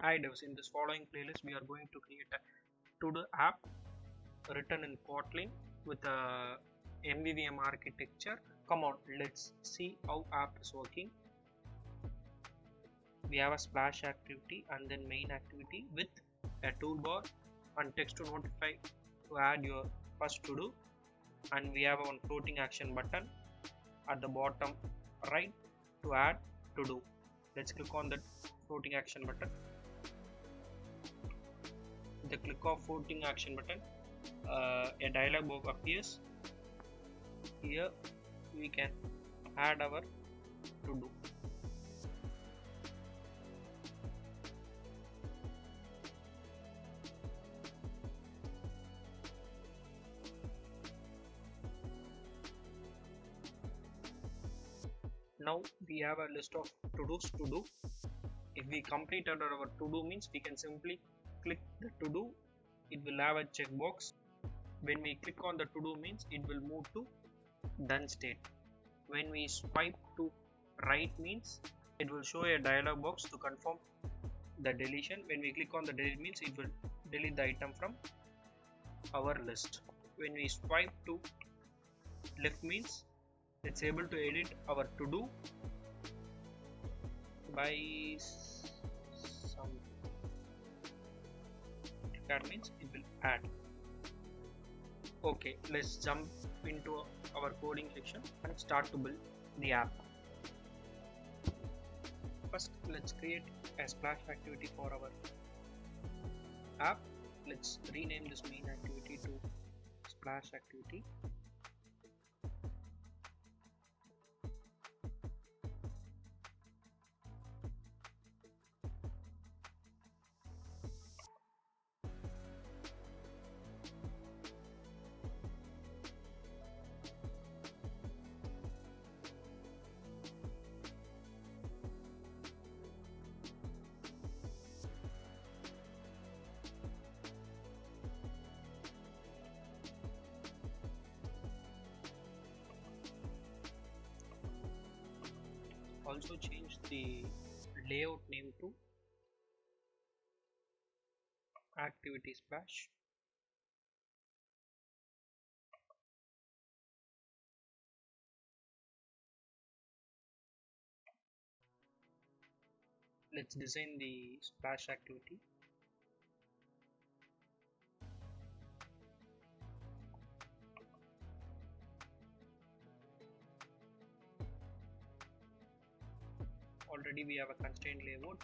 Hi devs, in this following playlist we are going to create a Todo app written in Kotlin with a MVVM architecture. Come on, let's see how app is working. We have a splash activity and then main activity with a toolbar and text to notify to add your first to do, and we have one floating action button at the bottom right to add to do. Let's click on that floating action button. The click of floating action button, a dialog box appears. Here we can add our to do. Now we have a list of to-dos to do. If we completed our to-do means we can simply click the to-do. It will have a checkbox. When we click on the to-do means it will move to done state. When we swipe to right means it will show a dialog box to confirm the deletion. When we click on the delete means it will delete the item from our list. When we swipe to left means it's able to edit our to do by some, that means it will add. Okay, let's jump into our coding section and start to build the app. First, let's create a splash activity for our app. Let's rename this main activity to splash activity. Also change the layout name to activity splash. Let's design the splash activity. Already we have a constraint layout.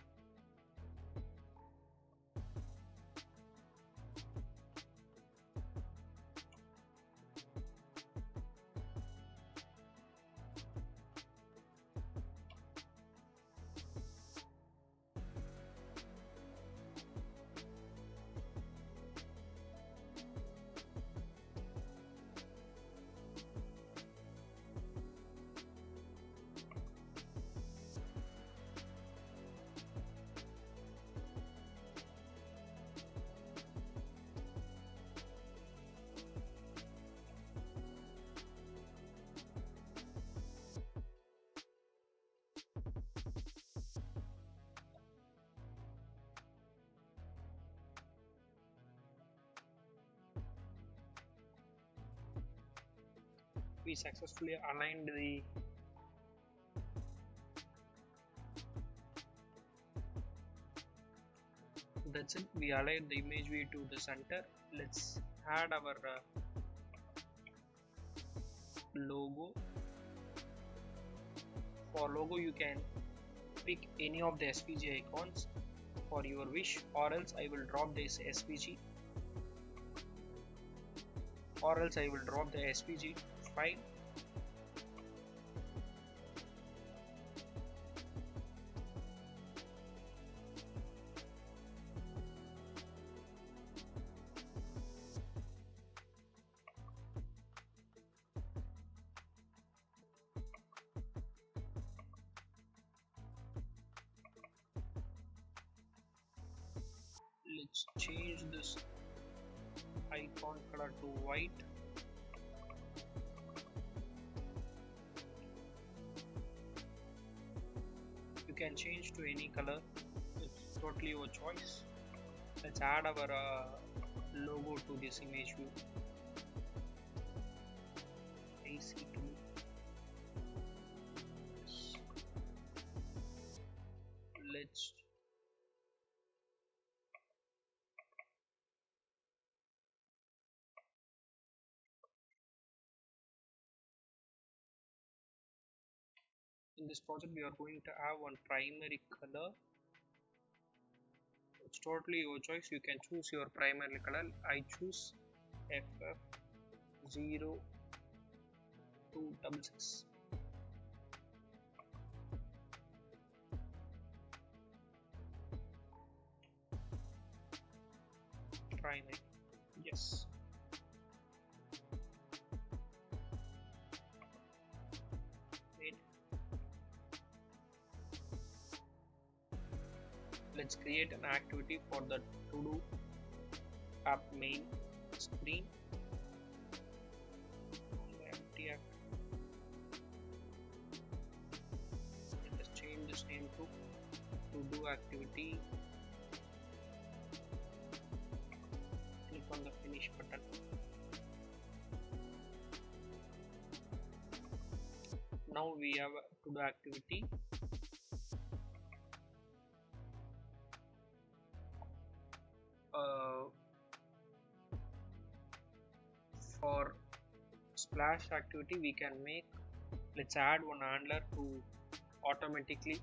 We successfully aligned the that's it, we aligned the image view to the center. Let's add our logo. For logo you can pick any of the SVG icons for your wish, or else I will drop this SVG file. Let's change this icon color to white. You can change to any color. Let's totally your choice. Let's add our logo to this image view. AC2. Let's in this project we are going to have one primary color. It's totally your choice. You can choose your primary color. I choose FF0266. Primary. Yes. Wait. Let's create an activity for the to-do app main screen. Empty app. Let us change this name to to-do activity. Click on the finish button. Now we have a to-do activity. For splash activity we can make, let's add one handler to automatically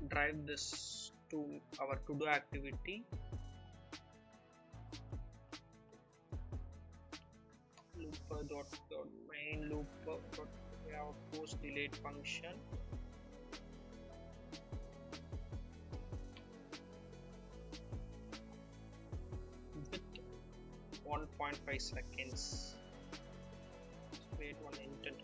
drive this to our to-do activity. Main loop we have a post delete function. With 1.5 seconds. Wait one intent.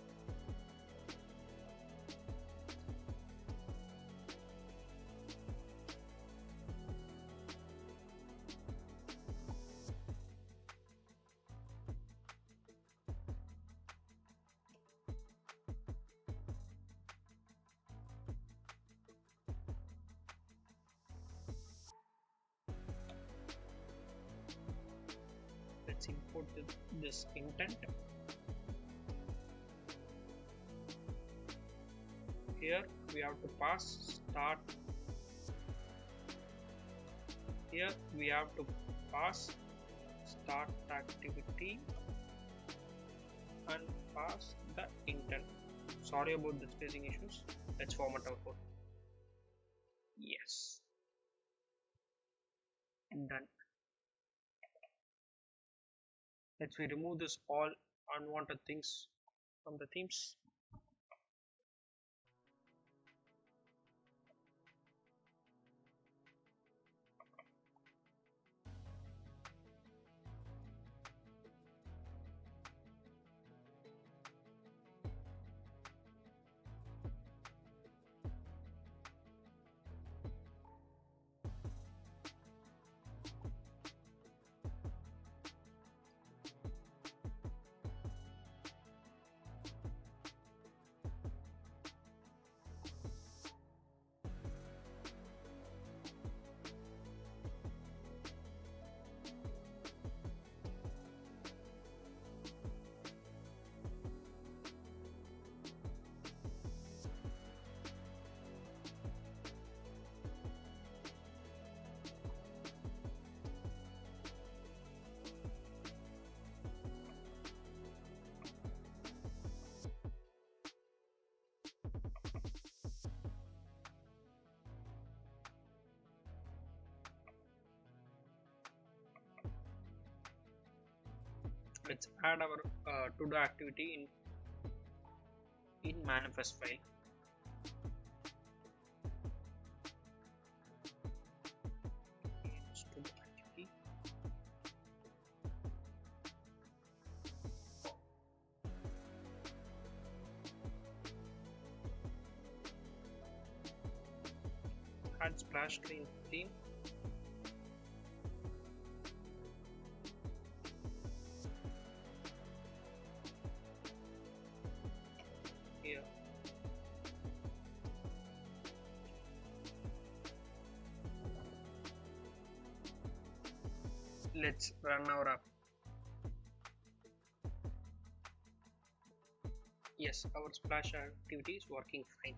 Let's import this intent. Here we have to pass start. Here we have to pass start activity and pass the intent. Sorry about the spacing issues. Let's format our code. Yes. Done. Let's remove this all unwanted things from the themes. Let's add our to-do activity in manifest file. To-do activity. Add splash screen theme. Here. Let's run our app. Yes, our splash activity is working fine.